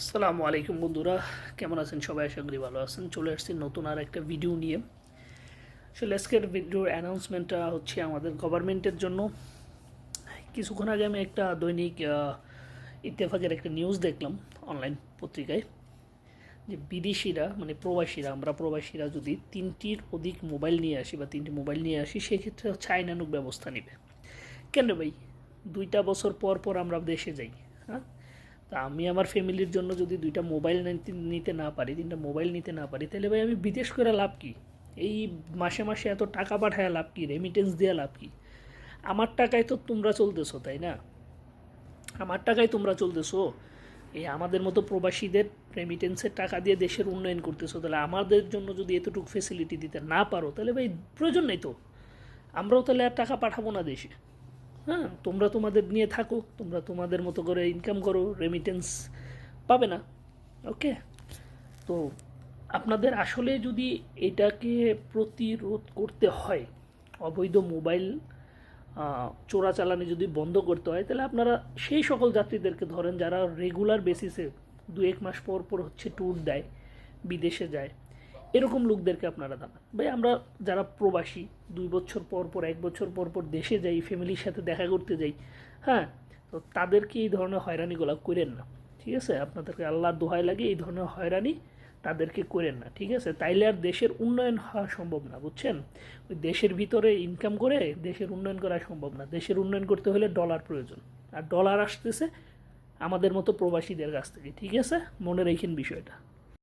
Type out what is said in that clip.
আসসালামু আলাইকুম বন্ধুরা, কেমন আছেন সবাই? আশা করি ভালো আছেন। চলে আসছি নতুন আর একটা ভিডিও নিয়ে। আসলে আজকের ভিডিওর অ্যানাউন্সমেন্টটা হচ্ছে আমাদের গভর্নমেন্টের জন্য। কিছুক্ষণ আগে আমি একটা দৈনিক ইত্তেফাকের একটা নিউজ দেখলাম অনলাইন পত্রিকায়, যে বিদেশিরা মানে প্রবাসীরা, আমরা প্রবাসীরা যদি 3টির অধিক মোবাইল নিয়ে আসি বা 3টি মোবাইল নিয়ে আসি, সেক্ষেত্রে হচ্ছে আইনানুগ ব্যবস্থা নেবে। কেন ভাই? 2টা বছর পর পর আমরা দেশে যাই। হ্যাঁ, তা আমি আমার ফ্যামিলির জন্য যদি 2টা মোবাইল নিতে না পারি, 3টা মোবাইল নিতে না পারি, তাহলে ভাই আমি বিদেশ করে লাভ কি? এই মাসে মাসে এত টাকা পাঠায় লাভ কি? রেমিটেন্স দেওয়া লাভ কি? আমার টাকায় তো তোমরা চলতেছো, তাই না? আমার টাকায় তোমরা চলতেছো। এই আমাদের মতো প্রবাসীদের রেমিটেন্সের টাকা দিয়ে দেশের উন্নয়ন করতেছো, তাহলে আমাদের জন্য যদি এতটুকু ফেসিলিটি দিতে না পারো, তাহলে ভাই প্রয়োজন নেই তো। আমরাও তাহলে আর টাকা পাঠাবো না দেশে। হ্যাঁ, তোমরা তোমাদের নিয়ে থাকো, তোমরা তোমাদের মতো করে ইনকাম করো, রেমিটেন্স পাবে না। ওকে, তো আপনাদের আসলে যদি এটাকে প্রতিরোধ করতে হয়, অবৈধ মোবাইল চোরাচালানি যদি বন্ধ করতে হয়, তাহলে আপনারা সেই সকল যাত্রীদেরকে ধরেন যারা রেগুলার বেসিসে 1 মাস পর পর হচ্ছে ট্যুর দেয়, বিদেশে যায়, এরকম লোকদেরকে আপনারা দাঁড়ান। ভাই আমরা যারা প্রবাসী 2 বছর পর পর 1 বছর পর পর দেশে যাই, ফ্যামিলির সাথে দেখা করতে যাই, হ্যাঁ, তো তাদেরকে এই ধরনের হয়রানিগুলো করেন না। ঠিক আছে, আপনাদেরকে আল্লাহর দোহাই লাগে, এই ধরনের হয়রানি তাদেরকে করেন না। ঠিক আছে, তাইলে আর দেশের উন্নয়ন হওয়া সম্ভব না, বুঝছেন? ওই দেশের ভিতরে ইনকাম করে দেশের উন্নয়ন করা সম্ভব না। দেশের উন্নয়ন করতে হলে ডলার প্রয়োজন, আর ডলার আসতেছে আমাদের মতো প্রবাসীদের কাছ থেকে। ঠিক আছে, মনে রেখেন বিষয়টা।